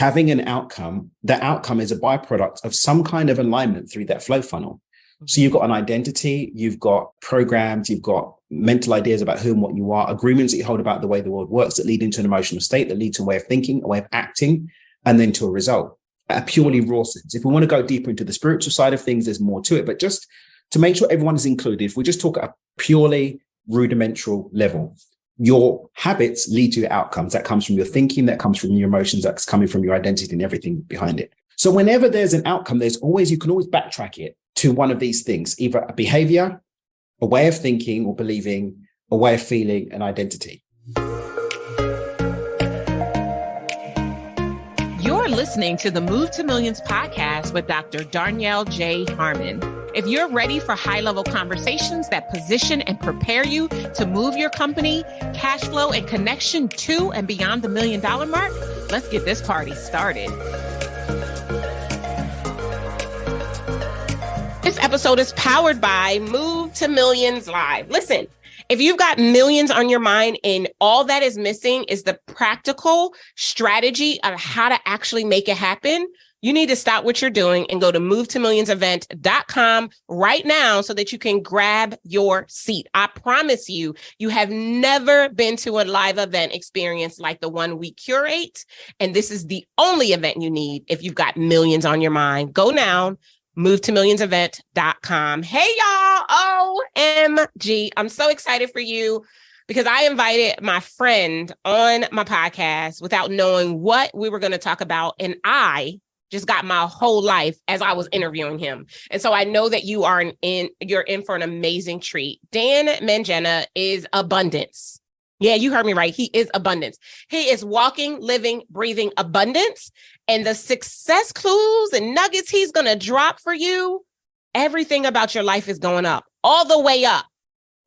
having an outcome, the outcome is a byproduct of some kind of alignment through that flow funnel. So you've got an identity, you've got programs, you've got mental ideas about who and what you are, agreements that you hold about the way the world works that lead into an emotional state, that lead to a way of thinking, a way of acting, and then to a result. A purely raw sense. If we want to go deeper into the spiritual side of things, there's more to it. But just to make sure everyone is included, if we just talk at a purely rudimental level, your habits lead to your outcomes. That comes from your thinking, that comes from your emotions, that's coming from your identity and everything behind it. So whenever there's an outcome, you can always backtrack it to one of these things, either a behavior, a way of thinking or believing, a way of feeling, an identity. You're listening to the Move to Millions podcast with Dr. Darnyelle J. Harmon. If you're ready for high-level conversations that position and prepare you to move your company, cash flow, and connection to and beyond the $1 million mark, let's get this party started. This episode is powered by Move to Millions Live. Listen, if you've got millions on your mind and all that is missing is the practical strategy of how to actually make it happen, you need to stop what you're doing and go to movetomillionsevent.com right now so that you can grab your seat. I promise you, you have never been to a live event experience like the one we curate. And this is the only event you need if you've got millions on your mind. Go now. movetomillionsevent.com. Hey, y'all. OMG. I'm so excited for you because I invited my friend on my podcast without knowing what we were going to talk about. And I just got my whole life as I was interviewing him. And so I know that you're in for an amazing treat. Dan Mangena is abundance. Yeah, you heard me right. He is abundance. He is walking, living, breathing abundance. And the success clues and nuggets he's going to drop for you, everything about your life is going up, all the way up.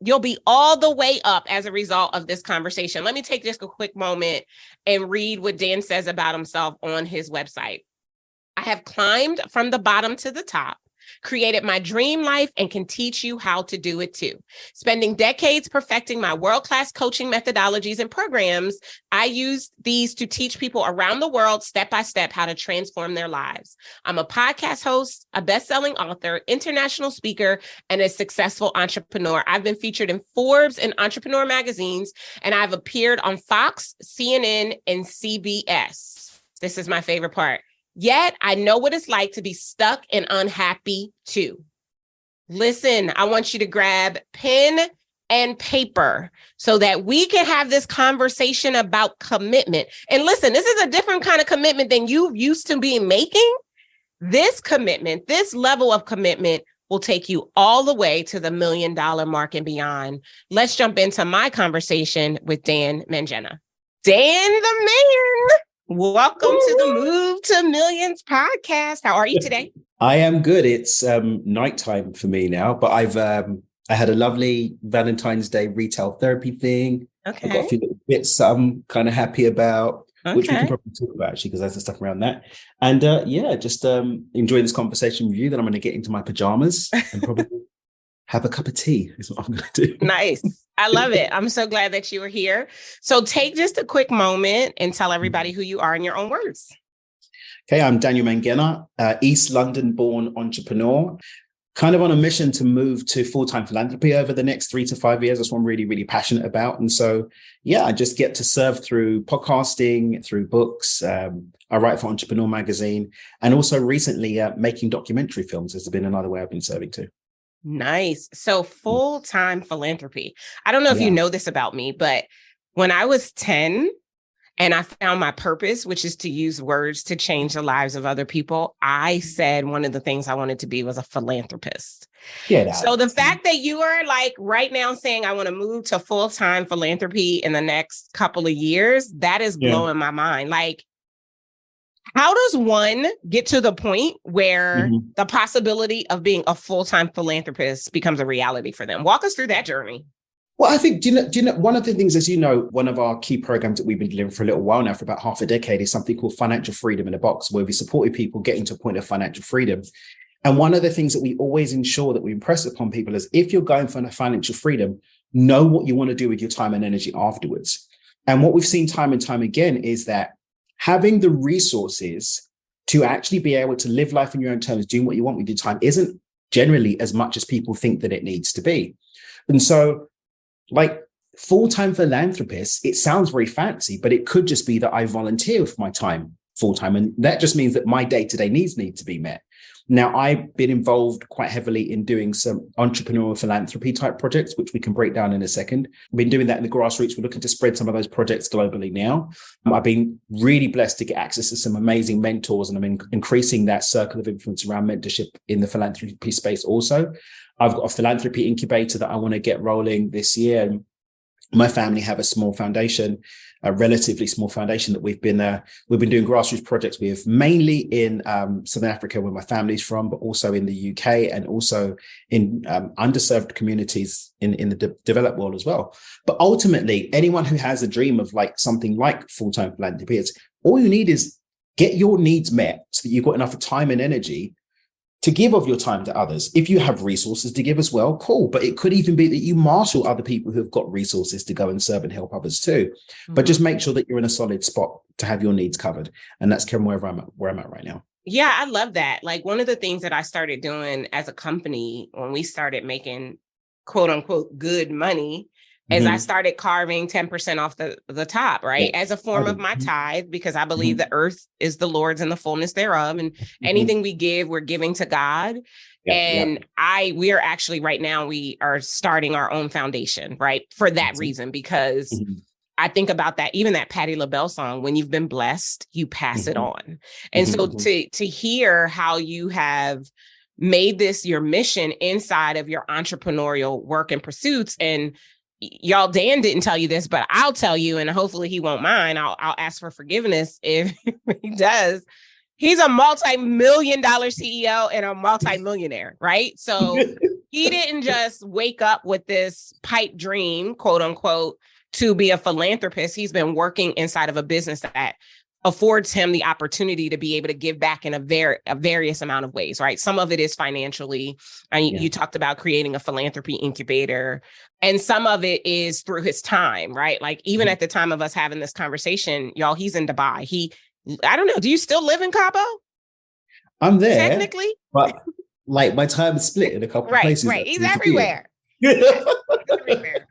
You'll be all the way up as a result of this conversation. Let me take just a quick moment and read what Dan says about himself on his website. I have climbed from the bottom to the top, created my dream life, and can teach you how to do it too. Spending decades perfecting my world-class coaching methodologies and programs, I use these to teach people around the world step-by-step how to transform their lives. I'm a podcast host, a best-selling author, international speaker, and a successful entrepreneur. I've been featured in Forbes and Entrepreneur magazines, and I've appeared on Fox, CNN, and CBS. This is my favorite part. Yet I know what it's like to be stuck and unhappy too. Listen, I want you to grab pen and paper so that we can have this conversation about commitment. And listen, this is a different kind of commitment than you used to be making. This commitment, this level of commitment will take you all the way to the $1 million mark and beyond. Let's jump into my conversation with Dan Mangena. Dan the man. Welcome to the Move to Millions podcast. How are you today? I am good. It's nighttime for me now, but I had a lovely Valentine's Day retail therapy thing. Okay. I've got a few little bits I'm kind of happy about, which we can probably talk about actually, because there's some stuff around that. And just enjoy this conversation with you. Then I'm going to get into my pajamas and probably have a cup of tea is what I'm going to do. Nice. I love it. I'm so glad that you were here. So take just a quick moment and tell everybody who you are in your own words. Okay, I'm Daniel Mangena, East London born entrepreneur, kind of on a mission to move to full-time philanthropy over the next 3 to 5 years. That's what I'm really, really passionate about. And so, I just get to serve through podcasting, through books. I write for Entrepreneur magazine, and also recently making documentary films has been another way I've been serving too. Nice. So full-time philanthropy. I don't know if you know this about me, but when I was 10 and I found my purpose, which is to use words to change the lives of other people, I said one of the things I wanted to be was a philanthropist. So the fact that you are like right now saying I want to move to full-time philanthropy in the next couple of years, that is blowing my mind. Like, how does one get to the point where the possibility of being a full-time philanthropist becomes a reality for them? Walk us through that journey. Well, I think, do you know, one of the things, as you know, one of our key programs that we've been delivering for a little while now, for about half a decade, is something called Financial Freedom in a Box, where we supported people getting to a point of financial freedom. And one of the things that we always ensure that we impress upon people is, if you're going for financial freedom, know what you want to do with your time and energy afterwards. And what we've seen time and time again is that having the resources to actually be able to live life on your own terms, doing what you want with your time, isn't generally as much as people think that it needs to be. And so, like, full-time philanthropist, it sounds very fancy, but it could just be that I volunteer with my time full-time. And that just means that my day-to-day needs need to be met. Now, I've been involved quite heavily in doing some entrepreneurial philanthropy type projects, which we can break down in a second. I've been doing that in the grassroots. We're looking to spread some of those projects globally now. I've been really blessed to get access to some amazing mentors, and I'm increasing that circle of influence around mentorship in the philanthropy space also. I've got a philanthropy incubator that I want to get rolling this year. And my family have a small foundation, a relatively small foundation that we've been doing grassroots projects with, mainly in Southern Africa, where my family's from, but also in the UK and also in underserved communities in the developed world as well. But ultimately, anyone who has a dream of like something like full-time philanthropy, it's all you need is get your needs met so that you've got enough time and energy to give of your time to others. If you have resources to give as well, cool. But it could even be that you marshal other people who have got resources to go and serve and help others too. Mm-hmm. But just make sure that you're in a solid spot to have your needs covered. And that's kind of where I'm at right now. Yeah, I love that. Like, one of the things that I started doing as a company when we started making quote unquote good money is I started carving 10% off the top, right? As a form of my tithe, because I believe the earth is the Lord's and the fullness thereof. And anything we give, we're giving to God. We are actually right now, we are starting our own foundation, right? For that reason, because I think about that, even that Patti LaBelle song, when you've been blessed, you pass it on. And so to hear how you have made this your mission inside of your entrepreneurial work and pursuits, and y'all, Dan didn't tell you this, but I'll tell you, and hopefully he won't mind. I'll ask for forgiveness if he does. He's a multi-million-dollar CEO and a multi-millionaire, right? So he didn't just wake up with this pipe dream, quote unquote, to be a philanthropist. He's been working inside of a business that affords him the opportunity to be able to give back in a various amount of ways, right? Some of it is financially. And you talked about creating a philanthropy incubator, and some of it is through his time, right? Like, even at the time of us having this conversation, y'all, he's in Dubai. I don't know. Do you still live in Cabo? I'm there. Technically. But like, my time is split in a couple of places. Right. He's everywhere. Everywhere.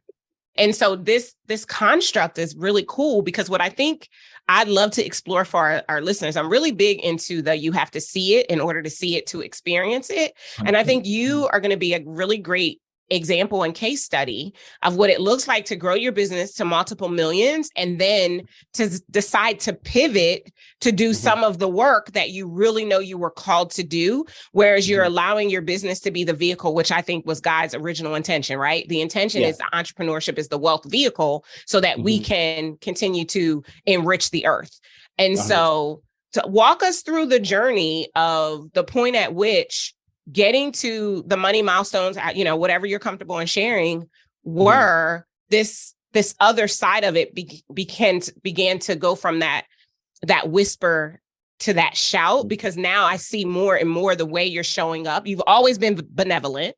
And so this construct is really cool, because what I think I'd love to explore for our listeners, I'm really big into you have to see it in order to see it, to experience it. And I think you are going to be a really great example and case study of what it looks like to grow your business to multiple millions, and then to decide to pivot to do some of the work that you really know you were called to do, whereas you're allowing your business to be the vehicle, which I think was God's original intention, right? The intention is the entrepreneurship is the wealth vehicle so that we can continue to enrich the earth. And so to walk us through the journey of the point at which getting to the money milestones, whatever you're comfortable in sharing, were this other side of it began to go from that whisper to that shout, because now I see more and more the way you're showing up. You've always been benevolent.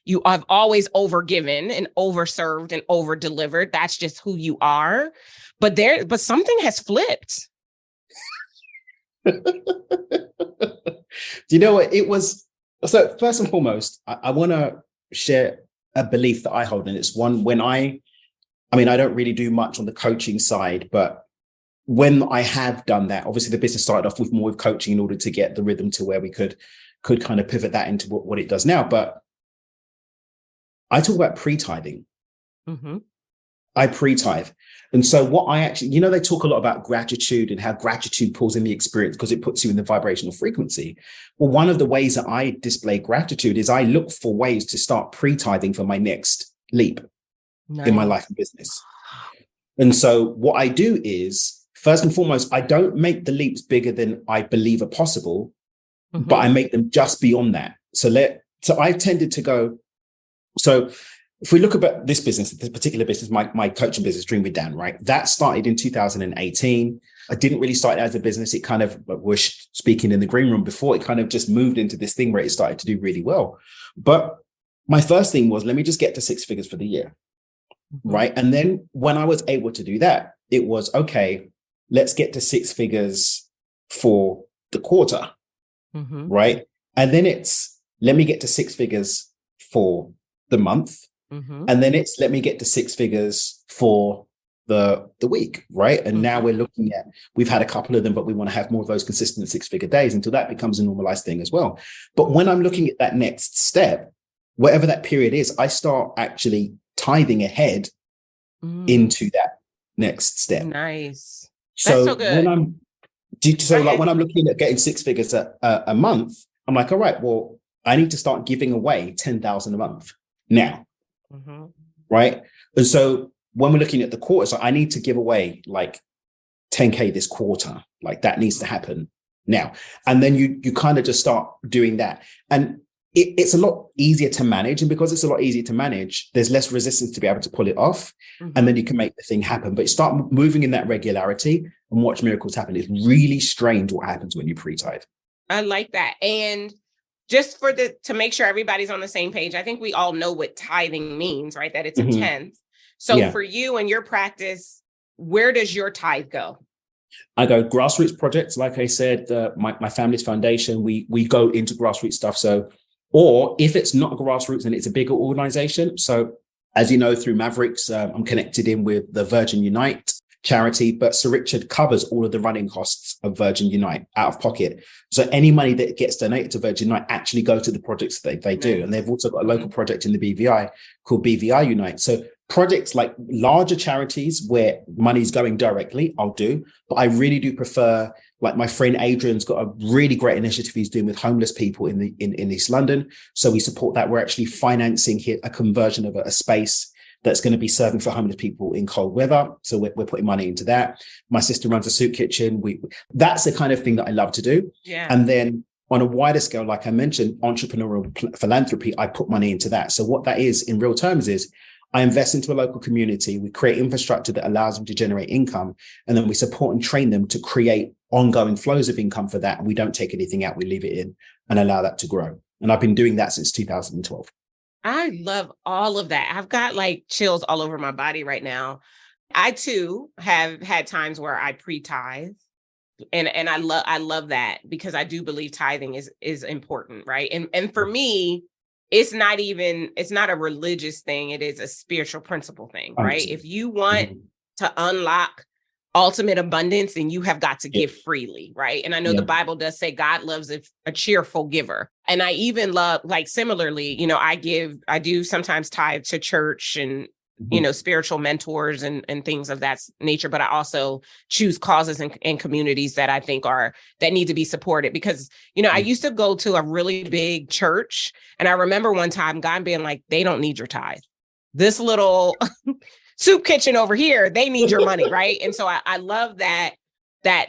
You have always overgiven and overserved and over-delivered. That's just who you are. But something has flipped. Do you know what it was? So first and foremost, I want to share a belief that I hold, and it's one when I don't really do much on the coaching side, but when I have done that, obviously the business started off with more with coaching in order to get the rhythm to where we could kind of pivot that into what it does now. But I talk about pre-tithing. I pre-tithe. And so what I actually, they talk a lot about gratitude and how gratitude pulls in the experience because it puts you in the vibrational frequency. Well, one of the ways that I display gratitude is I look for ways to start pre-tithing for my next leap in my life and business. And so what I do is, first and foremost, I don't make the leaps bigger than I believe are possible, but I make them just beyond that. So I've tended to go, so if we look at this business, this particular business, my coaching business, Dream with Dan, right? That started in 2018. I didn't really start as a business. It kind of, we're speaking in the green room before, it kind of just moved into this thing where it started to do really well. But my first thing was, let me just get to 6 figures for the year, right? And then when I was able to do that, it was, okay, let's get to six figures for the quarter, right? And then it's, let me get to six figures for the month. And then it's, let me get to six figures for the week, right? And now we're looking at, we've had a couple of them, but we want to have more of those consistent six-figure days until that becomes a normalized thing as well. But when I'm looking at that next step, whatever that period is, I start actually tithing ahead into that next step. Nice. So, that's so good. When I'm looking at getting six figures a month, I'm like, all right, well, I need to start giving away 10,000 a month now. Right. And so when we're looking at the quarter, so I need to give away like 10K this quarter, like that needs to happen now. And then you kind of just start doing that. And it's a lot easier to manage. And because it's a lot easier to manage, there's less resistance to be able to pull it off. And then you can make the thing happen. But you start moving in that regularity and watch miracles happen. It's really strange what happens when you pre-tithe. I like that. And just to make sure everybody's on the same page, I think we all know what tithing means, right? That it's a tenth. So for you and your practice, where does your tithe go? I go grassroots projects. Like I said, my family's foundation, we go into grassroots stuff. So, or if it's not a grassroots and it's a bigger organization. So as you know, through Mavericks, I'm connected in with the Virgin Unite charity, but Sir Richard covers all of the running costs of Virgin Unite out of pocket. So any money that gets donated to Virgin Unite actually go to the projects that they do. And they've also got a local project in the BVI called BVI Unite. So projects like larger charities where money's going directly, I'll do. But I really do prefer, like my friend Adrian's got a really great initiative he's doing with homeless people in East London. So we support that. We're actually financing a conversion of a space that's going to be serving for homeless people in cold weather. So we're putting money into that. My sister runs a soup kitchen. That's the kind of thing that I love to do. Yeah. And then on a wider scale, like I mentioned, entrepreneurial philanthropy, I put money into that. So what that is in real terms is I invest into a local community. We create infrastructure that allows them to generate income. And then we support and train them to create ongoing flows of income for that. And we don't take anything out. We leave it in and allow that to grow. And I've been doing that since 2012. I love all of that. I've got like chills all over my body right now. I too have had times where I pre-tithe. And I love that because I do believe tithing is important, right? And for me, it's not a religious thing. It is a spiritual principle thing, right? If you want to unlock ultimate abundance, then you have got to give freely, right? And I know the Bible does say God loves a cheerful giver. And I even love, like, similarly, I do sometimes tithe to church and, spiritual mentors and things of that nature. But I also choose causes and communities that I think that need to be supported because, I used to go to a really big church. And I remember one time God being like, they don't need your tithe. This little soup kitchen over here, they need your money, right? And so I love that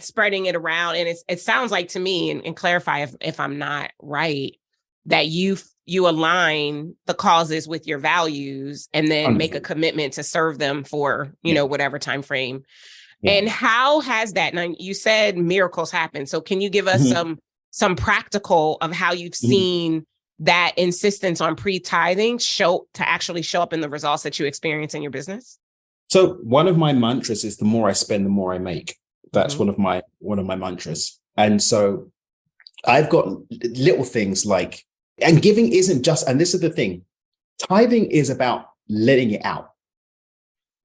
spreading it around. And it sounds like to me, and clarify if I'm not right, that you align the causes with your values and then make a commitment to serve them for, whatever time frame. Yeah. And how has that, now you said miracles happen. So can you give us some practical of how you've seen that insistence on pre-tithing actually show up in the results that you experience in your business? So one of my mantras is the more I spend, the more I make. That's one of my mantras. And so I've got little things like, and giving isn't just, and this is the thing, tithing is about letting it out.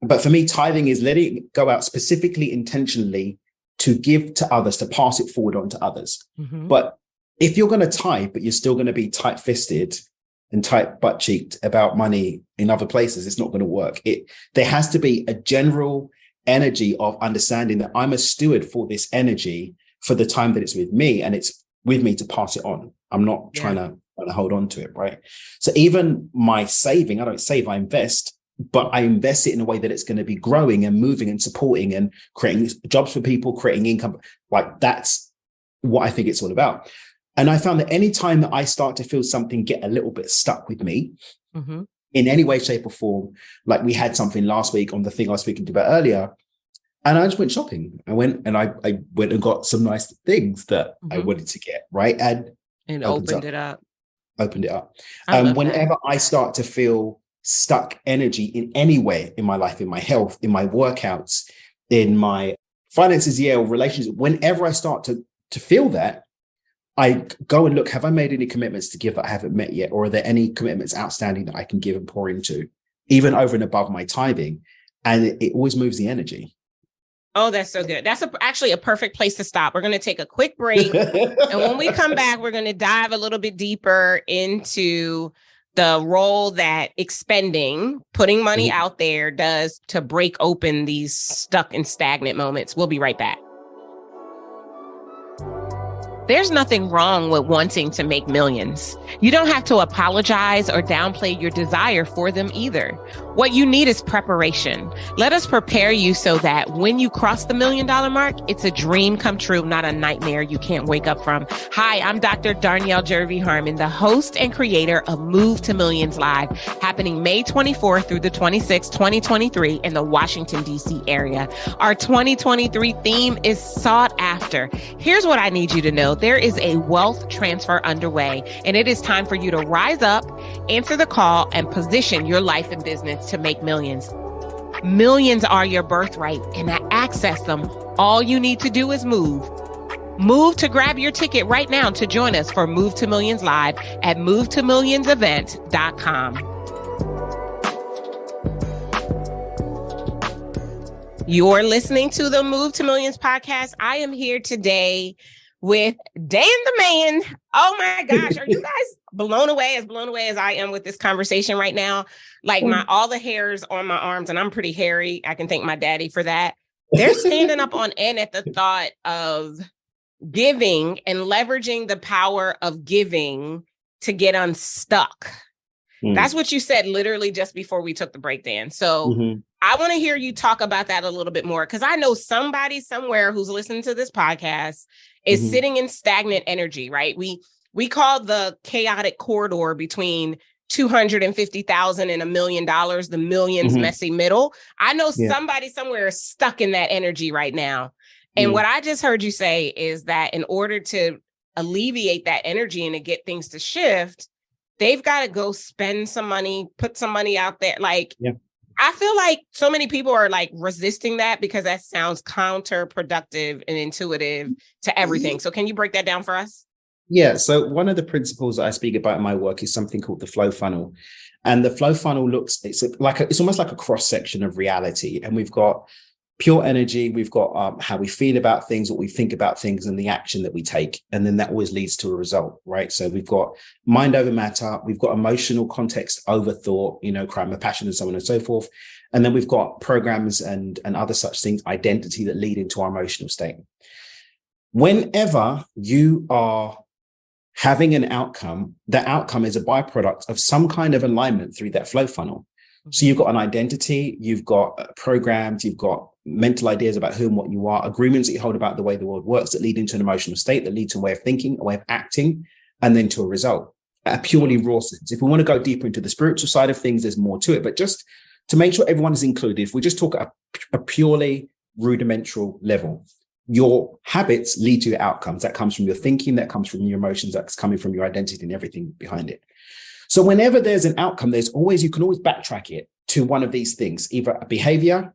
But for me, tithing is letting it go out specifically, intentionally to give to others, to pass it forward on to others. But if you're going to tithe, but you're still going to be tight-fisted and tight butt-cheeked about money in other places, it's not going to work. There has to be a general energy of understanding that I'm a steward for this energy for the time that it's with me, and it's with me to pass it on. I'm not trying to hold on to it, right? So even my saving, I don't save, I invest, but I invest it in a way that it's going to be growing and moving and supporting and creating jobs for people, creating income. Like that's what I think it's all about. And I found that any time that I start to feel something get a little bit stuck with me in any way, shape or form, like we had something last week on the thing I was speaking to about earlier, and I just went shopping. I went and got some nice things that I wanted to get, right? And opened it up. Whenever I start to feel stuck energy in any way in my life, in my health, in my workouts, in my finances, yeah, or relationships, whenever I start to feel that, I go and look, have I made any commitments to give that I haven't met yet? Or are there any commitments outstanding that I can give and pour into, even over and above my tithing? And it always moves the energy. Oh, that's so good. That's actually a perfect place to stop. We're going to take a quick break. And when we come back, we're going to dive a little bit deeper into the role that expending, putting money out there does to break open these stuck and stagnant moments. We'll be right back. There's nothing wrong with wanting to make millions. You don't have to apologize or downplay your desire for them either. What you need is preparation. Let us prepare you so that when you cross the $1 million mark, it's a dream come true, not a nightmare you can't wake up from. Hi, I'm Dr. Darnielle Jervey Harmon, the host and creator of Move to Millions Live, happening May 24th through the 26th, 2023 in the Washington, D.C. area. Our 2023 theme is sought after. Here's what I need you to know. There is a wealth transfer underway, and it is time for you to rise up, answer the call, and position your life and business to make millions. Millions are your birthright, and to access them, all you need to do is move. Move to grab your ticket right now to join us for Move to Millions Live at movetomillionsevent.com. You're listening to the Move to Millions podcast. I am here today with Dan the Man. Oh my gosh, are you guys blown away as I am with this conversation right now? Like all the hairs on my arms, and I'm pretty hairy. I can thank my daddy for that. They're standing up on end at the thought of giving and leveraging the power of giving to get unstuck. That's what you said literally just before we took the break, Dan. So I want to hear you talk about that a little bit more, because I know somebody somewhere who's listening to this podcast is sitting in stagnant energy, right? We call the chaotic corridor between 250,000 and $1 million, the millions messy middle. I know somebody somewhere is stuck in that energy right now. And what I just heard you say is that in order to alleviate that energy and to get things to shift, they've got to go spend some money, put some money out there. Like, I feel like so many people are like resisting that because that sounds counterproductive and intuitive to everything. So can you break that down for us? Yeah. So one of the principles that I speak about in my work is something called the flow funnel. And the flow funnel it's almost like a cross section of reality. And we've got pure energy. We've got how we feel about things, what we think about things, and the action that we take. And then that always leads to a result, right? So we've got mind over matter. We've got emotional context over thought, crime of passion, and so on and so forth. And then we've got programs and other such things, identity, that lead into our emotional state. Whenever you are having an outcome, that outcome is a byproduct of some kind of alignment through that flow funnel. So you've got an identity, you've got programs, you've got mental ideas about who and what you are, agreements that you hold about the way the world works that lead into an emotional state, that lead to a way of thinking, a way of acting, and then to a result. At a purely raw sense. If we want to go deeper into the spiritual side of things, there's more to it. But just to make sure everyone is included, if we just talk at a purely rudimental level, your habits lead to your outcomes. That comes from your thinking, that comes from your emotions, that's coming from your identity and everything behind it. So whenever there's an outcome, you can always backtrack it to one of these things, either a behavior,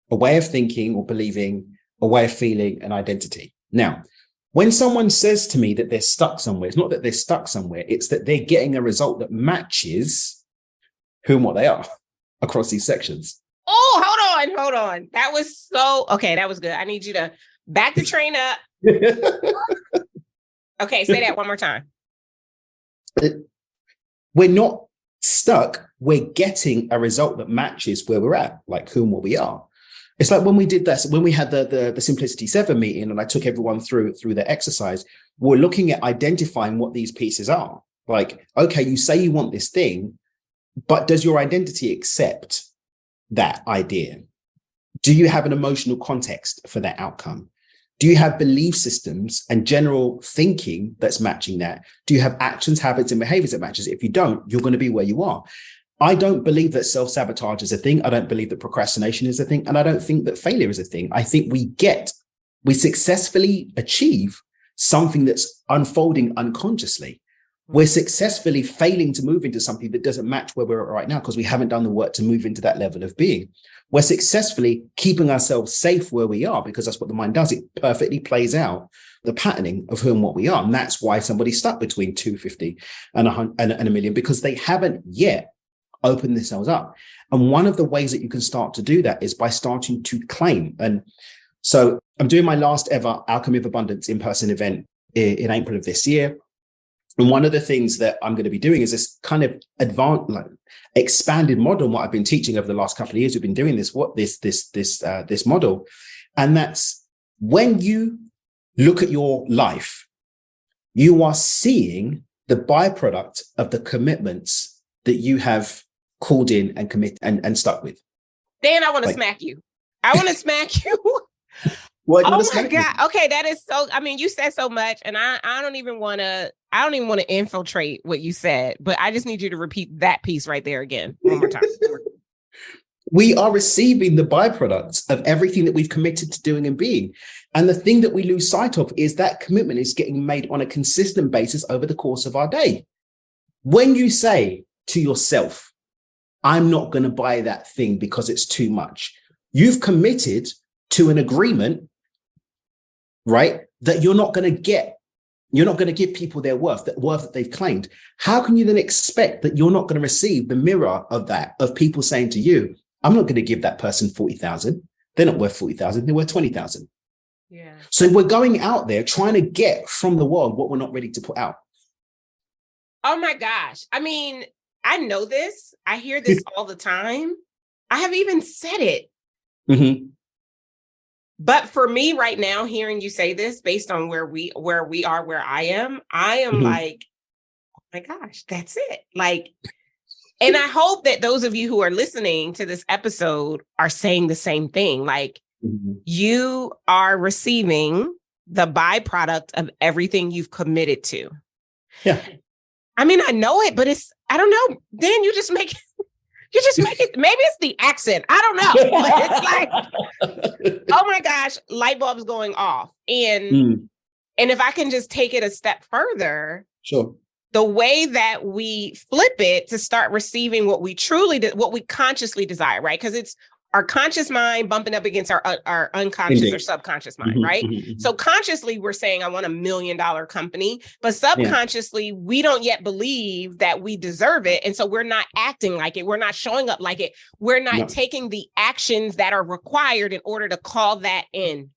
a way of thinking or believing, a way of feeling, an identity. Now, when someone says to me that they're stuck somewhere, it's not that they're stuck somewhere, it's that they're getting a result that matches who and what they are across these sections. Oh, hold on. That was that was good. I need you to back the train up. Okay, say that one more time. We're not stuck. We're getting a result that matches where we're at, like who and what we are. It's like when we did this, when we had the Simplicity 7 meeting and I took everyone through the exercise, we're looking at identifying what these pieces are. Like, okay, you say you want this thing, but does your identity accept that idea? Do you have an emotional context for that outcome? Do you have belief systems and general thinking that's matching that? Do you have actions, habits, and behaviors that matches? If you don't, you're going to be where you are. I don't believe that self-sabotage is a thing. I don't believe that procrastination is a thing. And I don't think that failure is a thing. I think we successfully achieve something that's unfolding unconsciously. We're successfully failing to move into something that doesn't match where we're at right now because we haven't done the work to move into that level of being. We're successfully keeping ourselves safe where we are because that's what the mind does. It perfectly plays out the patterning of who and what we are. And that's why somebody's stuck between 250 and a million, because they haven't yet opened themselves up. And one of the ways that you can start to do that is by starting to claim. And so I'm doing my last ever Alchemy of Abundance in-person event in April of this year. And one of the things that I'm going to be doing is this kind of advanced, like expanded model. What I've been teaching over the last couple of years, we've been doing this model. And that's when you look at your life, you are seeing the byproduct of the commitments that you have called in and commit and stuck with. Dan, I want to smack you. I want to smack you. What, oh my God. Okay. That is so, I mean, you said so much and I don't even want to infiltrate what you said, but I just need you to repeat that piece right there again. One more time. We are receiving the byproducts of everything that we've committed to doing and being. And the thing that we lose sight of is that commitment is getting made on a consistent basis over the course of our day. When you say to yourself, I'm not going to buy that thing because it's too much, you've committed to an agreement, right? That you're not going to give people their worth that they've claimed. How can you then expect that you're not going to receive the mirror of that, of people saying to you, I'm not going to give that person 40,000. They're not worth 40,000. They're worth 20,000. Yeah. So we're going out there trying to get from the world what we're not ready to put out. Oh my gosh. I mean, I know this. I hear this all the time. I have even said it. Mm-hmm. But for me right now, hearing you say this based on where I am mm-hmm. like, oh my gosh, that's it. Like, and I hope that those of you who are listening to this episode are saying the same thing. Like, mm-hmm. you are receiving the byproduct of everything you've committed to. Yeah. I mean, I know it, but I don't know. Then you just make it, maybe it's the accent. I don't know. It's like, oh my gosh, light bulbs going off. And if I can just take it a step further, sure. The way that we flip it to start receiving what we consciously desire, right? Because it's our conscious mind bumping up against our unconscious Indeed. Or subconscious mind, mm-hmm, right? Mm-hmm. So consciously, we're saying, I want $1 million company, but subconsciously, we don't yet believe that we deserve it. And so we're not acting like it. We're not showing up like it. We're not taking the actions that are required in order to call that in.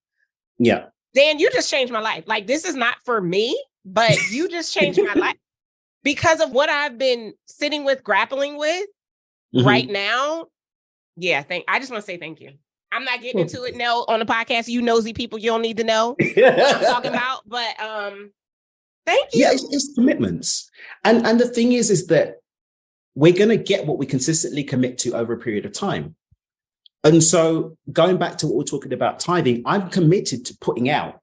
Yeah. Dan, you just changed my life. Like, this is not for me, but you just changed my life because of what I've been sitting with, grappling with mm-hmm. right now. Yeah, I just want to say thank you. I'm not getting into it now on the podcast. You nosy people, you don't need to know what I'm talking about. But thank you. Yeah, it's commitments. And the thing is that we're going to get what we consistently commit to over a period of time. And so going back to what we're talking about tithing, I'm committed to putting out.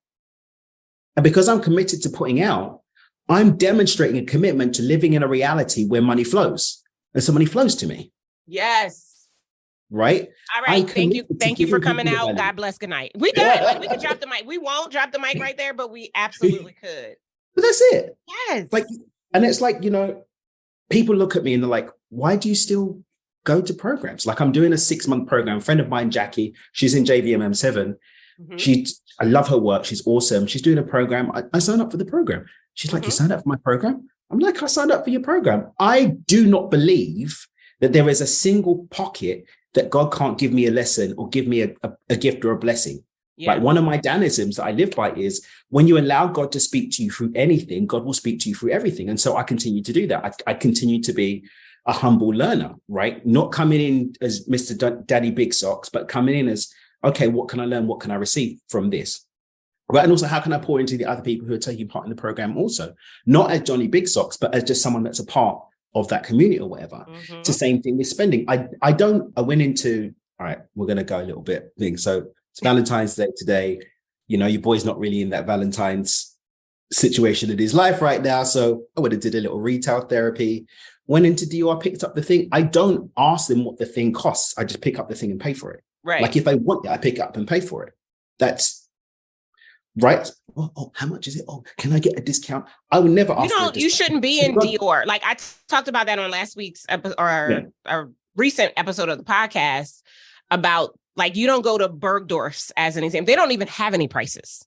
And because I'm committed to putting out, I'm demonstrating a commitment to living in a reality where money flows. And so money flows to me. Yes. Right. All right. Thank you. Thank you for coming out. God bless. Good night. We done. Like, we could drop the mic. We won't drop the mic right there, but we absolutely could. But that's it. Yes. Like, and it's like, people look at me and they're like, why do you still go to programs? Like, I'm doing a 6-month program. A friend of mine, Jackie, she's in JVMM 7. Mm-hmm. I love her work. She's awesome. She's doing a program. I signed up for the program. She's like, you signed up for my program? I'm like, I signed up for your program. I do not believe that there is a single pocket that God can't give me a lesson or give me a gift or a blessing. Yeah. Like, one of my Danisms that I live by is when you allow God to speak to you through anything, God will speak to you through everything. And so I continue to do that. I continue to be a humble learner, right? Not coming in as Mr. Daddy Big Socks, but coming in as, okay, what can I learn? What can I receive from this? Right. And also, how can I pour into the other people who are taking part in the program also? Not as Johnny Big Socks, but as just someone that's a part of that community or whatever. Mm-hmm. It's the same thing with spending. I went into, all right, we're going to go a little bit thing. So it's Valentine's Day today. Your boy's not really in that Valentine's situation in his life right now. So I went and did a little retail therapy, went into Dior, picked up the thing. I don't ask them what the thing costs. I just pick up the thing and pay for it. Right. Like, if I want it, I pick it up and pay for it. right? Oh, how much is it? Oh, can I get a discount? I would never ask. You shouldn't be in Dior. Like I talked about that on last week's episode or a recent episode of the podcast about like, you don't go to Bergdorf's as an example. They don't even have any prices.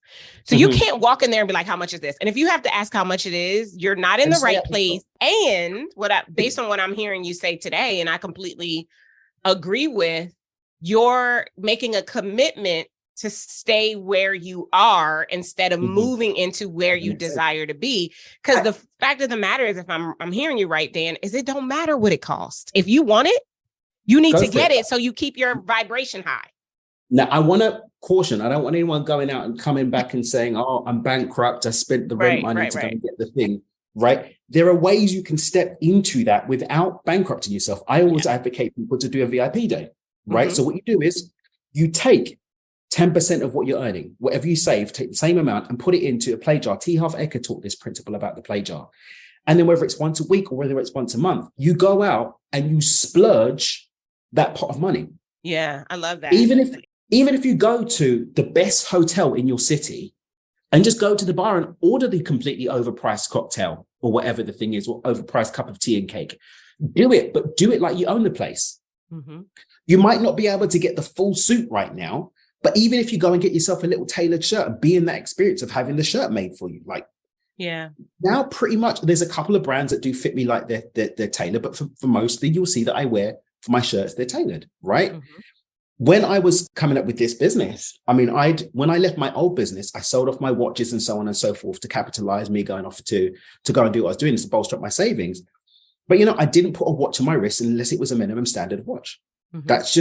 So you can't walk in there and be like, how much is this? And if you have to ask how much it is, you're not in the right place. And based on what I'm hearing you say today, and I completely agree with, you're making a commitment to stay where you are instead of moving into where you desire to be. Because the fact of the matter is, if I'm hearing you right, Dan, is it don't matter what it costs. If you want it, you need to get it so you keep your vibration high. Now, I want to caution. I don't want anyone going out and coming back and saying, oh, I'm bankrupt. I spent the rent money to go and get the thing, right? There are ways you can step into that without bankrupting yourself. I always advocate people to do a VIP day, right? So what you do is you take 10% of what you're earning, whatever you save, take the same amount and put it into a play jar. T. Harv Eker taught this principle about the play jar. And then whether it's once a week or whether it's once a month, you go out and you splurge that pot of money. Yeah, I love that. Even if you go to the best hotel in your city and just go to the bar and order the completely overpriced cocktail or whatever the thing is, or overpriced cup of tea and cake, do it, but do it like you own the place. You might not be able to get the full suit right now, but even if you go and get yourself a little tailored shirt and be in that experience of having the shirt made for you, like, now pretty much there's a couple of brands that do fit me like they're tailored, but for mostly you'll see that I wear for my shirts, they're tailored, right? When I was coming up with this business, I mean, when I left my old business, I sold off my watches and so on and so forth to capitalize me going off to go and do what I was doing, to bolster up my savings. But, I didn't put a watch on my wrist unless it was a minimum standard watch. That's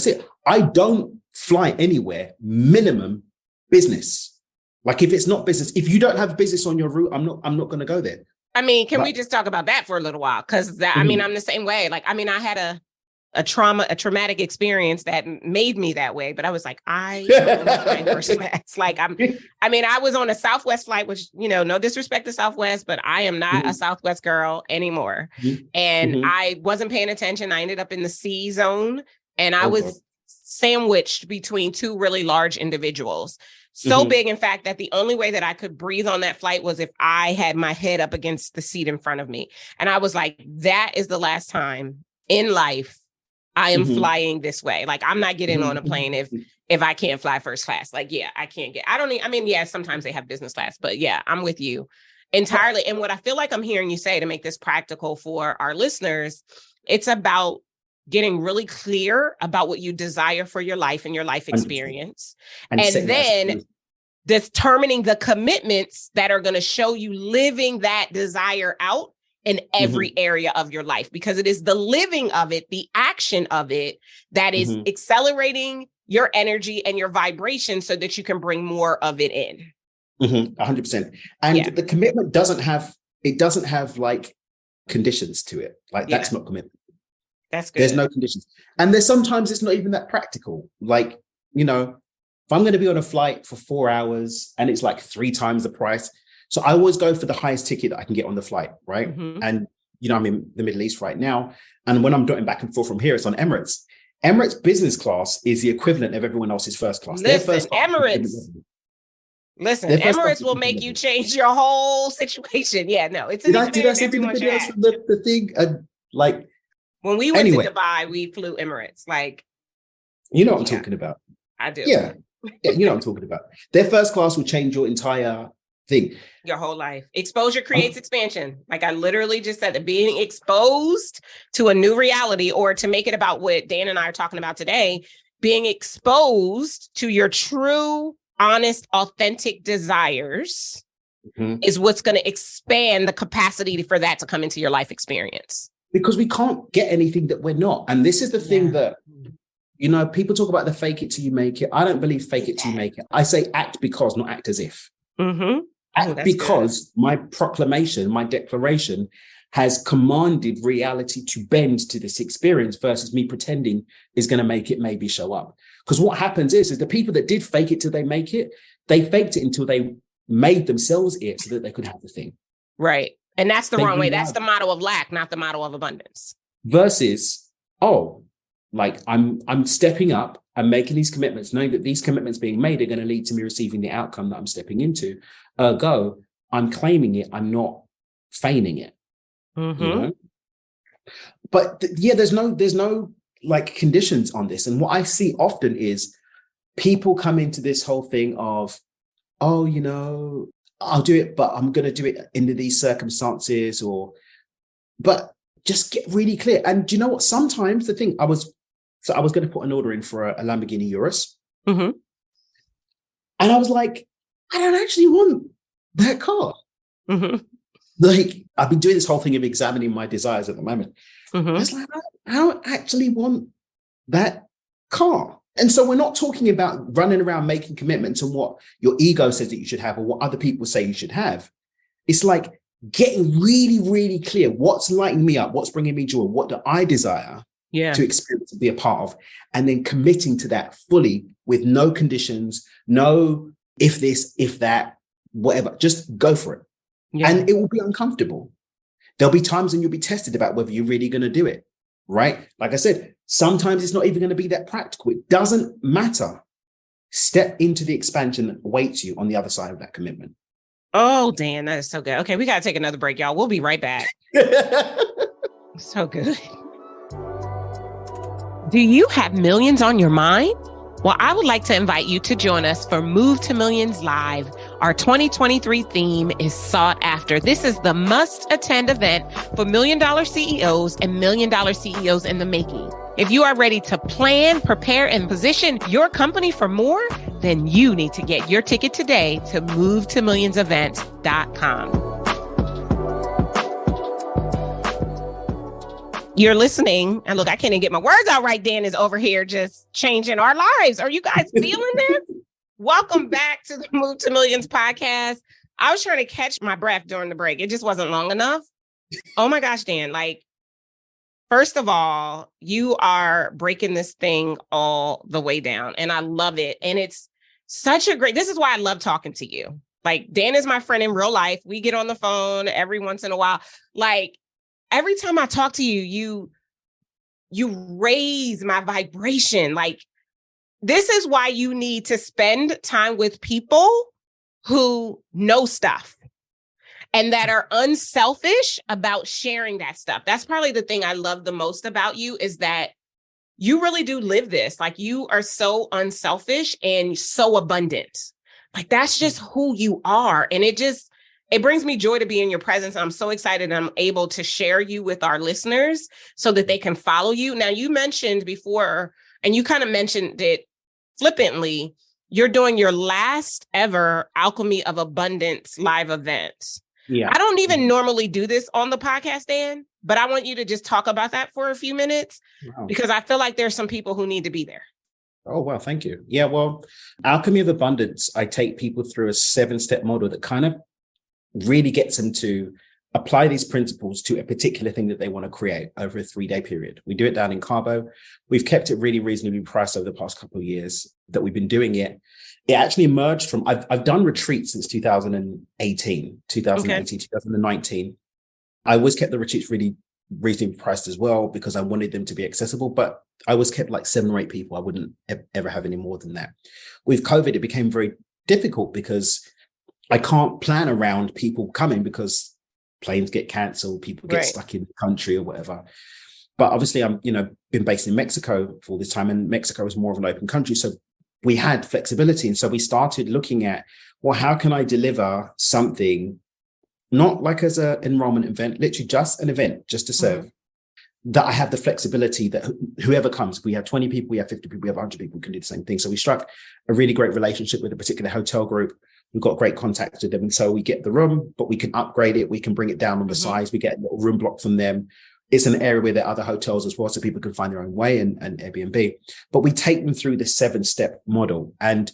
it. I don't fly anywhere minimum business. Like if it's not business, if you don't have business on your route, I'm not going to go there. I mean, can we just talk about that for a little while? Because I mean, I'm the same way. Like, I mean, I had a traumatic experience that made me that way. But I was like, I don't fly first class. Like, I was on a Southwest flight, which, no disrespect to Southwest, but I am not a Southwest girl anymore. And I wasn't paying attention. I ended up in the C zone and I was sandwiched between two really large individuals. So big, in fact, that the only way that I could breathe on that flight was if I had my head up against the seat in front of me. And I was like, that is the last time in life I am flying this way. Like, I'm not getting on a plane if I can't fly first class. Like, I can't get, sometimes they have business class, but I'm with you entirely. And what I feel like I'm hearing you say, to make this practical for our listeners, it's about getting really clear about what you desire for your life and your life experience. And then determining the commitments that are going to show you living that desire out in every area of your life, because it is the living of it, the action of it, that is accelerating your energy and your vibration so that you can bring more of it in. 100%. And the commitment doesn't have like conditions to it. Like that's not commitment. That's good. There's no conditions. And sometimes it's not even that practical. Like, if I'm going to be on a flight for 4 hours and it's like 3 times the price. So I always go for the highest ticket that I can get on the flight, right? And, I'm in the Middle East right now. And when I'm dotting back and forth from here, it's on Emirates. Emirates business class is the equivalent of everyone else's first class. Emirates will make you change your whole situation. Yeah, no, it's did I send you the videos from the thing? Like, when we went to Dubai, we flew Emirates. Like, you know what I'm talking about. I do. Yeah, you know what I'm talking about. Their first class will change your entire thing. Your whole life. Exposure creates expansion. Like I literally just said, that being exposed to a new reality, or to make it about what Dan and I are talking about today, being exposed to your true, honest, authentic desires is what's going to expand the capacity for that to come into your life experience. Because we can't get anything that we're not. And this is the thing that, people talk about the fake it till you make it. I don't believe fake it till you make it. I say act because, not act as if. Act because my proclamation, my declaration has commanded reality to bend to this experience versus me pretending is going to make it maybe show up. Because what happens is the people that did fake it till they make it, they faked it until they made themselves it so that they could have the thing. Right. And that's the wrong way. That's the model of lack, not the model of abundance. Versus, Like I'm stepping up, I'm making these commitments, knowing that these commitments being made are going to lead to me receiving the outcome that I'm stepping into. Ergo, I'm claiming it. I'm not feigning it. Mm-hmm. You know? But yeah, there's no like conditions on this. And what I see often is people come into this whole thing of, oh, you know, I'll do it, but I'm going to do it under these circumstances, but just get really clear. And do you know what? Sometimes the thing I was going to put an order in for a Lamborghini Urus. Mm-hmm. And I was like, I don't actually want that car. Mm-hmm. Like, I've been doing this whole thing of examining my desires at the moment. Mm-hmm. I was like, I don't actually want that car. And so we're not talking about running around making commitments on what your ego says that you should have or what other people say you should have. It's like getting really, really clear. What's lighting me up? What's bringing me joy? What do I desire to experience and be a part of? And then committing to that fully with no conditions, no if this, if that, whatever. Just go for it. Yeah. And it will be uncomfortable. There'll be times when you'll be tested about whether you're really going to do it, right? Like I said, sometimes it's not even going to be that practical. It doesn't matter. Step into the expansion that awaits you on the other side of that commitment. Oh, Dan, that is so good. Okay, we got to take another break, y'all. We'll be right back. So good. Do you have millions on your mind? Well, I would like to invite you to join us for Move to Millions Live. Our 2023 theme is sought after. This is the must-attend event for $1 million CEOs and $1 million CEOs in the making. If you are ready to plan, prepare, and position your company for more, then you need to get your ticket today to movetomillionsevent.com. You're listening. And look, I can't even get my words out right. Dan is over here just changing our lives. Are you guys feeling this? Welcome back to the Move to Millions podcast. I was trying to catch my breath during the break. It just wasn't long enough. Oh my gosh, Dan. Like, first of all, you are breaking this thing all the way down. And I love it. And it's such a great, this is why I love talking to you. Like, Dan is my friend in real life. We get on the phone every once in a while. Like, every time I talk to you, you raise my vibration. Like, this is why you need to spend time with people who know stuff and that are unselfish about sharing that stuff. That's probably the thing I love the most about you, is that you really do live this. Like, you are so unselfish and so abundant. Like, that's just who you are. And it brings me joy to be in your presence. I'm so excited I'm able to share you with our listeners so that they can follow you. Now, you mentioned before, and you kind of mentioned it flippantly, you're doing your last ever Alchemy of Abundance live event. Yeah. I don't even normally do this on the podcast, Dan, but I want you to just talk about that for a few minutes. Wow. Because I feel like there's some people who need to be there. Oh, well, thank you. Yeah, well, Alchemy of Abundance, I take people through a 7-step model that kind of really gets them to apply these principles to a particular thing that they want to create over a 3-day period. We do it down in Cabo. We've kept it really reasonably priced over the past couple of years that we've been doing it. It actually emerged from, I've done retreats since 2019. 2019. I always kept the retreats really reasonably priced as well because I wanted them to be accessible, but I always kept like 7 or 8 people. I wouldn't ever have any more than that. With COVID, it became very difficult because I can't plan around people coming because planes get canceled, people get stuck in the country or whatever. But obviously I'm, been based in Mexico for all this time, and Mexico is more of an open country. So we had flexibility. And so we started looking at, well, how can I deliver something, not like as an enrollment event, literally just an event, just to serve, that I have the flexibility that whoever comes, we have 20 people, we have 50 people, we have 100 people, can do the same thing. So we struck a really great relationship with a particular hotel group. We've got great contacts with them. And so we get the room, but we can upgrade it. We can bring it down on the size. We get a little room block from them. It's an area where there are other hotels as well, so people can find their own way and Airbnb. But we take them through the 7-step model. And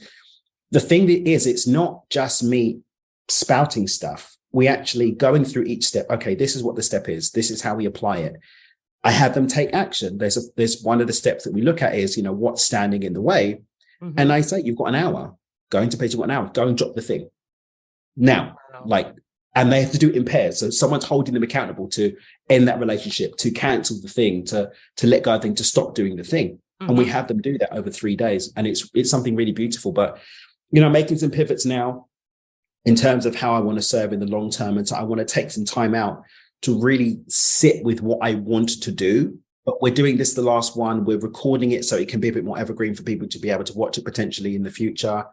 the thing that is, it's not just me spouting stuff. We actually going through each step. Okay, this is what the step is. This is how we apply it. I have them take action. There's one of the steps that we look at is, what's standing in the way. And I say, you've got an hour. Go into page, you've got an hour. Go and drop the thing. Now, like, And they have to do it in pairs. So someone's holding them accountable to end that relationship, to cancel the thing, to let go of the thing, to stop doing the thing. And we have them do that over 3 days. And it's something really beautiful. But, making some pivots now in terms of how I want to serve in the long term. And so I want to take some time out to really sit with what I want to do. But we're doing this the last one. We're recording it so it can be a bit more evergreen for people to be able to watch it potentially in the future.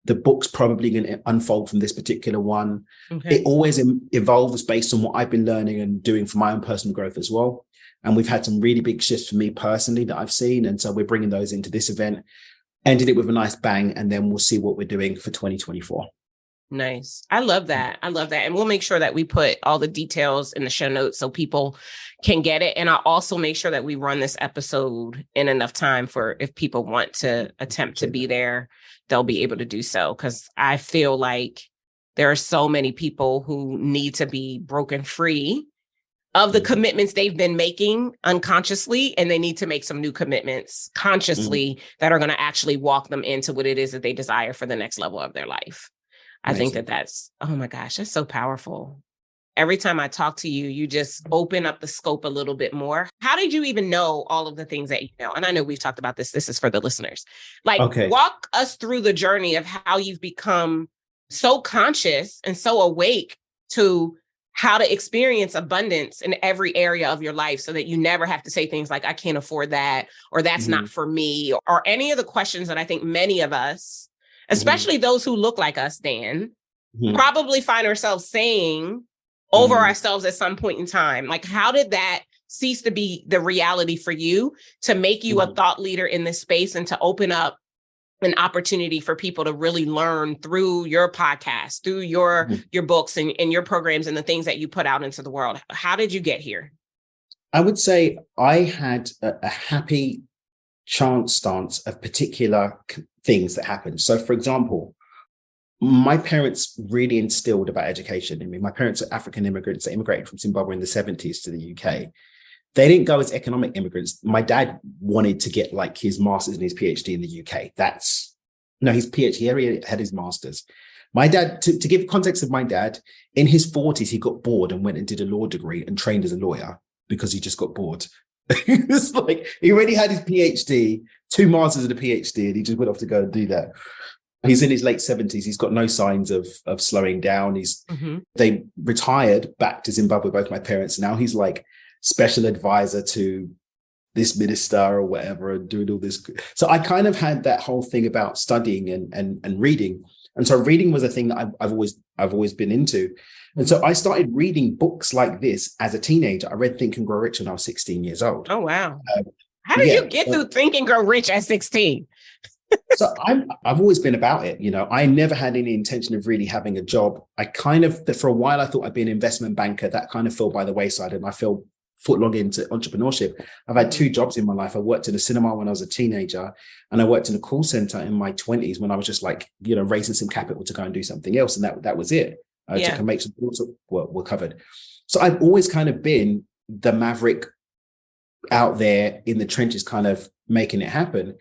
The book's probably going to unfold from this particular one. Okay. It always evolves based on what I've been learning and doing for my own personal growth as well. And we've had some really big shifts for me personally that I've seen. And so we're bringing those into this event, ended it with a nice bang, and then we'll see what we're doing for 2024. Nice. I love that. And we'll make sure that we put all the details in the show notes so people can get it. And I'll also make sure that we run this episode in enough time for if people want to attempt to be there, they'll be able to do so. Because I feel like there are so many people who need to be broken free of the commitments they've been making unconsciously, and they need to make some new commitments consciously that are going to actually walk them into what it is that they desire for the next level of their life. I think that's, oh my gosh, that's so powerful. Every time I talk to you, you just open up the scope a little bit more. How did you even know all of the things that you know? And I know we've talked about this. This is for the listeners. Walk us through the journey of how you've become so conscious and so awake to how to experience abundance in every area of your life so that you never have to say things like, I can't afford that, or that's not for me, or any of the questions that I think many of us, especially those who look like us, Dan, probably find ourselves saying over ourselves at some point in time. Like, how did that cease to be the reality for you to make you a thought leader in this space and to open up an opportunity for people to really learn through your podcast, through your books and your programs and the things that you put out into the world? How did you get here? I would say I had a happy chance stance of particular things that happened. So, for example, my parents really instilled about education in me. My parents are African immigrants that immigrated from Zimbabwe in the 70s to the UK. They didn't go as economic immigrants. My dad wanted to get like his master's and his PhD in the UK. His PhD, he already had his master's. My dad, to give context of my dad, in his 40s, he got bored and went and did a law degree and trained as a lawyer because he just got bored. It's like he already had his PhD, 2 masters and a PhD, and he just went off to go and do that. He's in his late 70s. He's got no signs of slowing down. They retired back to Zimbabwe, both my parents. Now he's like special advisor to this minister or whatever and doing all this. So I kind of had that whole thing about studying and reading. And so reading was a thing that I've always been into. And so I started reading books like this as a teenager. I read Think and Grow Rich when I was 16 years old. Oh, wow. How did you get through Think and Grow Rich at 16? So I've always been about it. I never had any intention of really having a job. I kind of, for a while, I thought I'd be an investment banker. That kind of fell by the wayside, and I fell footlong into entrepreneurship. I've had 2 jobs in my life. I worked in a cinema when I was a teenager, and I worked in a call center in my 20s when I was just like, raising some capital to go and do something else. And that was it. To make some bills were covered. So I've always kind of been the maverick out there in the trenches, kind of making it happen.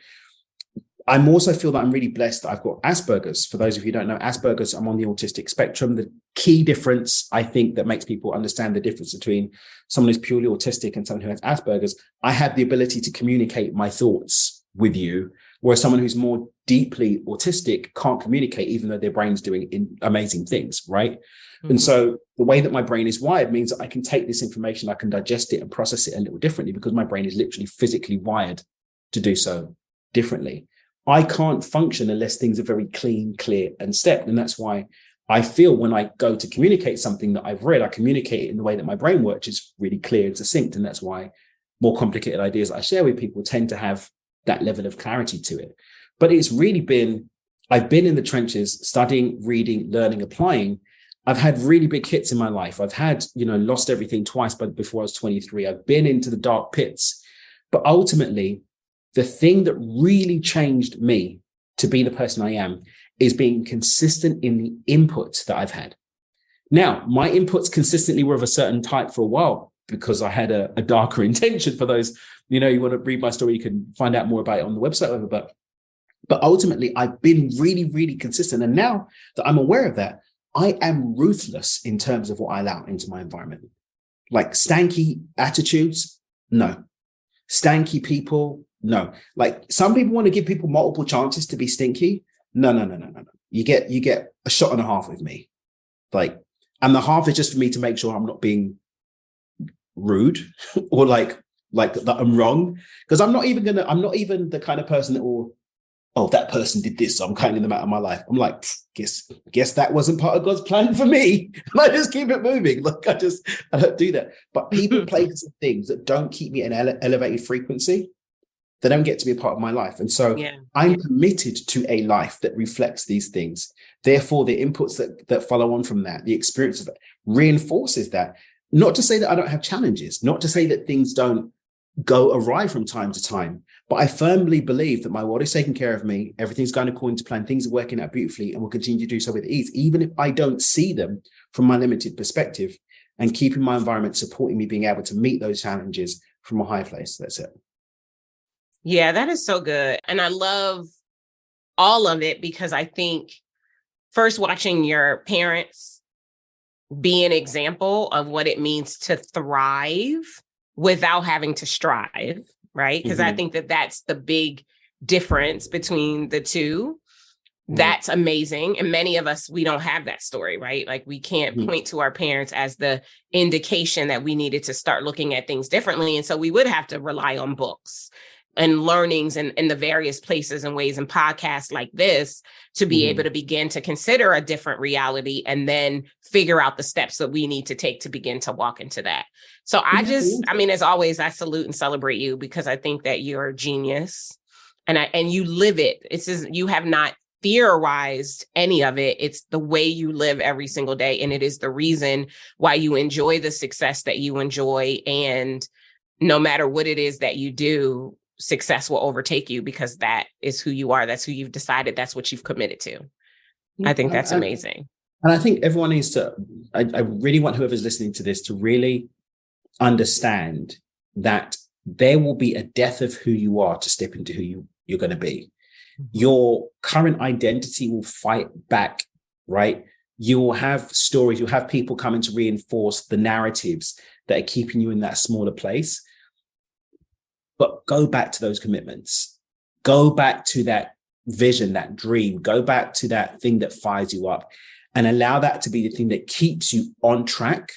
I also feel that I'm really blessed that I've got Asperger's. For those of you who don't know, Asperger's, I'm on the autistic spectrum. The key difference, I think, that makes people understand the difference between someone who's purely autistic and someone who has Asperger's, I have the ability to communicate my thoughts with you, whereas someone who's more deeply autistic can't communicate, even though their brain's doing amazing things, right? Mm-hmm. And so the way that my brain is wired means that I can take this information, I can digest it and process it a little differently because my brain is literally physically wired to do so differently. I can't function unless things are very clean, clear, and stepped. And that's why I feel when I go to communicate something that I've read, I communicate it in the way that my brain works, is really clear and succinct. And that's why more complicated ideas that I share with people tend to have that level of clarity to it. But it's really been, I've been in the trenches, studying, reading, learning, applying. I've had really big hits in my life. I've had, lost everything twice, but before I was 23, I've been into the dark pits. But ultimately, the thing that really changed me to be the person I am is being consistent in the inputs that I've had. Now, my inputs consistently were of a certain type for a while because I had a darker intention. For those, you want to read my story, you can find out more about it on the website. But ultimately, I've been really, really consistent. And now that I'm aware of that, I am ruthless in terms of what I allow into my environment. Like stanky attitudes, no. Stanky people, no. Like some people want to give people multiple chances to be stinky. No. You get a shot and a half with me. Like, and the half is just for me to make sure I'm not being rude or like that I'm wrong. Because I'm not even the kind of person that will, oh, that person did this, so I'm cutting them out of my life. I'm like, guess that wasn't part of God's plan for me. And I just keep it moving. Like I don't do that. But people, places, and things that don't keep me at an elevated frequency, they don't get to be a part of my life. And so I'm committed to a life that reflects these things. Therefore, the inputs that follow on from that, the experience of it, reinforces that. Not to say that I don't have challenges, not to say that things don't go awry from time to time, but I firmly believe that my world is taking care of me. Everything's going according to plan. Things are working out beautifully and will continue to do so with ease, even if I don't see them from my limited perspective, and keeping my environment supporting me being able to meet those challenges from a high place. That's it. Yeah, that is so good. And I love all of it because I think first watching your parents be an example of what it means to thrive without having to strive, right? Because I think that that's the big difference between the two. That's amazing. And many of us, we don't have that story, right? Like we can't point to our parents as the indication that we needed to start looking at things differently. And so we would have to rely on books and learnings and in the various places and ways and podcasts like this to be able to begin to consider a different reality and then figure out the steps that we need to take to begin to walk into that. So I mean, as always, I salute and celebrate you because I think that you're a genius and you live it. You have not theorized any of it. It's the way you live every single day. And it is the reason why you enjoy the success that you enjoy. And no matter what it is that you do, success will overtake you because that is who you are. That's who you've decided. That's what you've committed to. I think that's amazing. And I think everyone needs to, I really want whoever's listening to this to really understand that there will be a death of who you are to step into who you're going to be. Your current identity will fight back, right? You will have stories, you'll have people coming to reinforce the narratives that are keeping you in that smaller place. But go back to those commitments. Go back to that vision, that dream. Go back to that thing that fires you up and allow that to be the thing that keeps you on track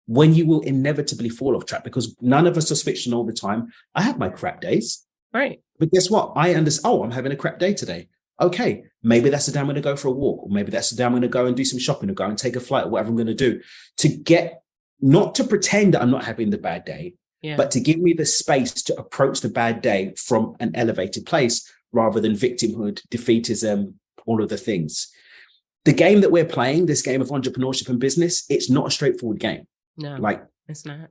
when you will inevitably fall off track, because none of us are switching all the time. I have my crap days. Right. But guess what? I understand. Oh, I'm having a crap day today. Okay. Maybe that's the day I'm going to go for a walk, or maybe that's the day I'm going to go and do some shopping or go and take a flight or whatever I'm going to do to get, not to pretend that I'm not having the bad day, but to give me the space to approach the bad day from an elevated place rather than victimhood, defeatism, all of the things. The game that we're playing, this game of entrepreneurship and business, it's not a straightforward game. No, it's not.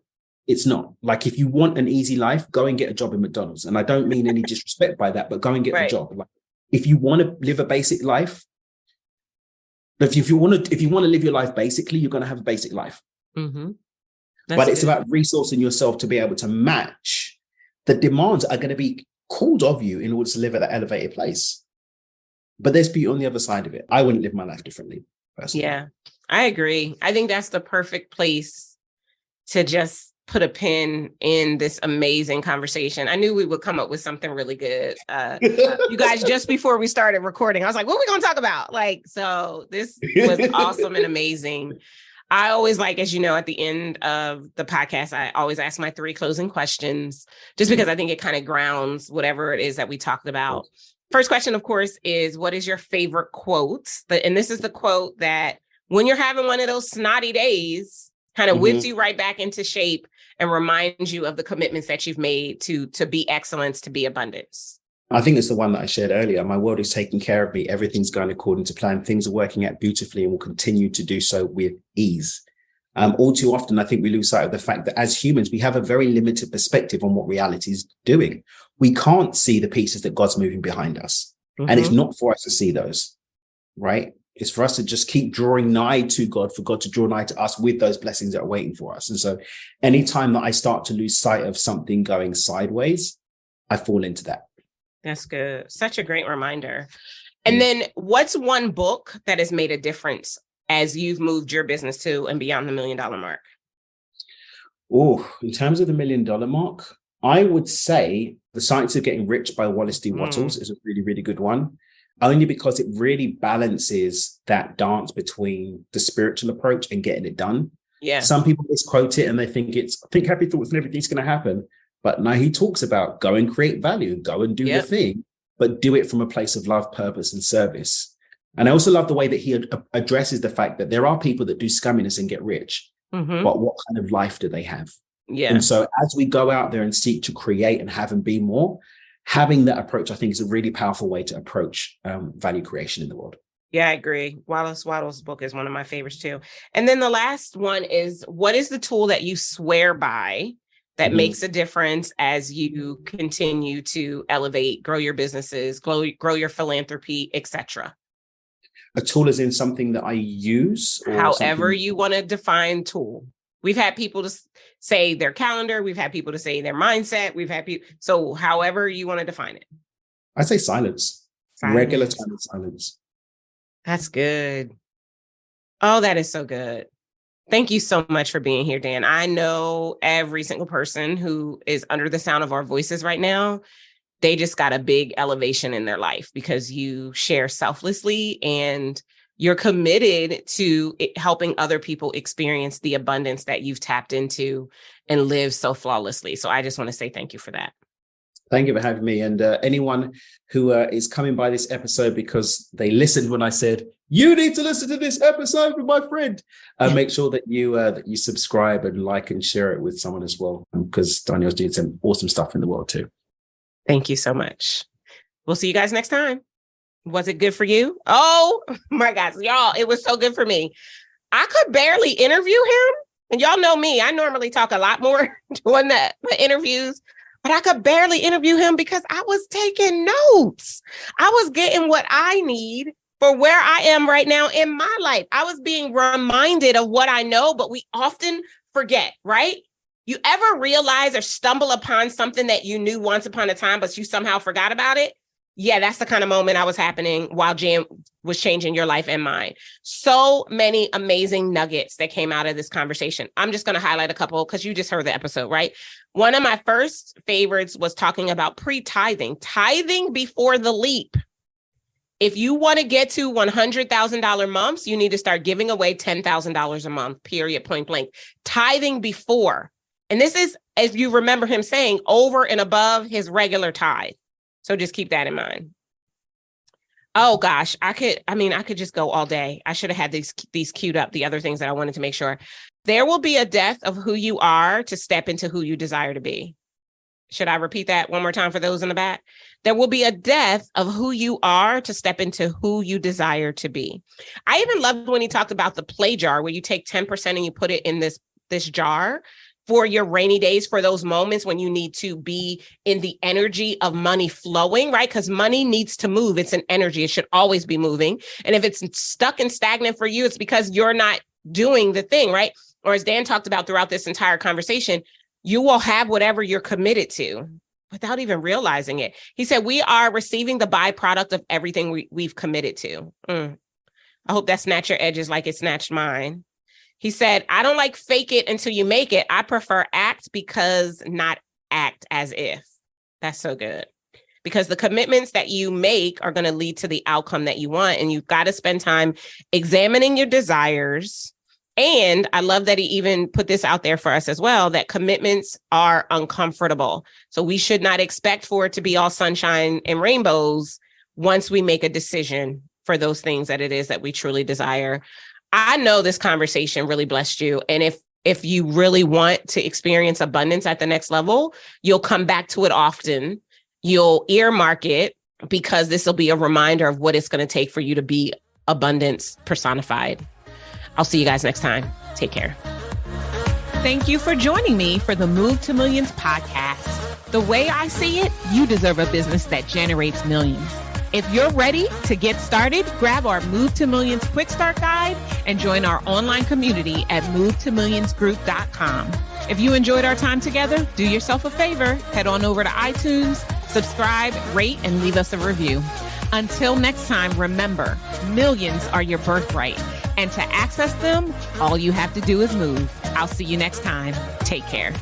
It's not. Like if you want an easy life, go and get a job in McDonald's. And I don't mean any disrespect by that, but go and get the job. Like if you want to live a basic life, if you want to live your life basically, you're going to have a basic life. But it's about resourcing yourself to be able to match the demands that are going to be called of you in order to live at that elevated place. But there's beauty on the other side of it. I wouldn't live my life differently, personally. Yeah, I agree. I think that's the perfect place to just put a pin in this amazing conversation. I knew we would come up with something really good. You guys, just before we started recording, I was like, what are we going to talk about? So this was awesome and amazing. I always like, as you know, at the end of the podcast, I always ask my 3 closing questions, just because I think it kind of grounds whatever it is that we talked about. First question, of course, is what is your favorite quote? And this is the quote that when you're having one of those snotty days, kind of whips you right back into shape and reminds you of the commitments that you've made to be excellence, to be abundance. I think it's the one that I shared earlier. My world is taking care of me. Everything's going according to plan. Things are working out beautifully and will continue to do so with ease. All too often, I think we lose sight of the fact that as humans, we have a very limited perspective on what reality is doing. We can't see the pieces that God's moving behind us. And it's not for us to see those, right? It's for us to just keep drawing nigh to God, for God to draw nigh to us with those blessings that are waiting for us. And so anytime that I start to lose sight of something going sideways, I fall into that. That's good. Such a great reminder. And then what's one book that has made a difference as you've moved your business to and beyond the $1 million mark? Oh, in terms of the $1 million mark, I would say The Science of Getting Rich by Wallace D. Wattles is a really, really good one, only because it really balances that dance between the spiritual approach and getting it done. Yeah. Some people misquote it and they think think happy thoughts and everything's going to happen. But now he talks about go and create value, go and do the thing, but do it from a place of love, purpose, and service. And I also love the way that he addresses the fact that there are people that do scumminess and get rich, but what kind of life do they have? Yeah. And so as we go out there and seek to create and have and be more, having that approach, I think, is a really powerful way to approach value creation in the world. Yeah, I agree. Wallace Wattles' book is one of my favorites too. And then the last one is, what is the tool that you swear by that makes a difference as you continue to elevate, grow your businesses, grow your philanthropy, etc.? A tool is in something that I use? Or however you want to define tool. We've had people to say their calendar. We've had people to say their mindset. We've had people. So however you want to define it. I say silence. Regular time of silence. That's good. Oh, that is so good. Thank you so much for being here, Dan. I know every single person who is under the sound of our voices right now, they just got a big elevation in their life because you share selflessly and you're committed to helping other people experience the abundance that you've tapped into and live so flawlessly. So I just want to say thank you for that. Thank you for having me. And anyone who is coming by this episode because they listened when I said, you need to listen to this episode with my friend, make sure that you subscribe and like and share it with someone as well, because Danielle's doing some awesome stuff in the world too. Thank you so much. We'll see you guys next time. Was it good for you? Oh my gosh, y'all, it was so good for me. I could barely interview him. And y'all know me, I normally talk a lot more doing the interviews, but I could barely interview him because I was taking notes. I was getting what I need for where I am right now in my life. I was being reminded of what I know, but we often forget, right? You ever realize or stumble upon something that you knew once upon a time, but you somehow forgot about it? Yeah, that's the kind of moment I was happening while Jan was changing your life and mine. So many amazing nuggets that came out of this conversation. I'm just going to highlight a couple because you just heard the episode, right? One of my first favorites was talking about pre-tithing, tithing before the leap. If you want to get to $100,000 months, you need to start giving away $10,000 a month, period, point blank. Tithing before. And this is, as you remember him saying, over and above his regular tithe. So just keep that in mind. Oh gosh, I could just go all day. I should have had these queued up, the other things that I wanted to make sure. There will be a death of who you are to step into who you desire to be. Should I repeat that one more time for those in the back? There will be a death of who you are to step into who you desire to be. I even loved when he talked about the play jar, where you take 10% and you put it in this jar for your rainy days, for those moments when you need to be in the energy of money flowing, right? Because money needs to move. It's an energy. It should always be moving. And if it's stuck and stagnant for you, it's because you're not doing the thing, right? Or as Dan talked about throughout this entire conversation, you will have whatever you're committed to without even realizing it. He said, we are receiving the byproduct of everything we've committed to. I hope that snatched your edges like it snatched mine. He said, I don't like fake it until you make it. I prefer act because not act as if. That's so good. Because the commitments that you make are going to lead to the outcome that you want. And you've got to spend time examining your desires. And I love that he even put this out there for us as well, that commitments are uncomfortable. So we should not expect for it to be all sunshine and rainbows once we make a decision for those things that it is that we truly desire. I know this conversation really blessed you. And if you really want to experience abundance at the next level, you'll come back to it often. You'll earmark it because this will be a reminder of what it's going to take for you to be abundance personified. I'll see you guys next time. Take care. Thank you for joining me for the Move to Millions podcast. The way I see it, you deserve a business that generates millions. If you're ready to get started, grab our Move to Millions Quick Start Guide and join our online community at movetomillionsgroup.com. If you enjoyed our time together, do yourself a favor, head on over to iTunes, subscribe, rate, and leave us a review. Until next time, remember, millions are your birthright. And to access them, all you have to do is move. I'll see you next time. Take care.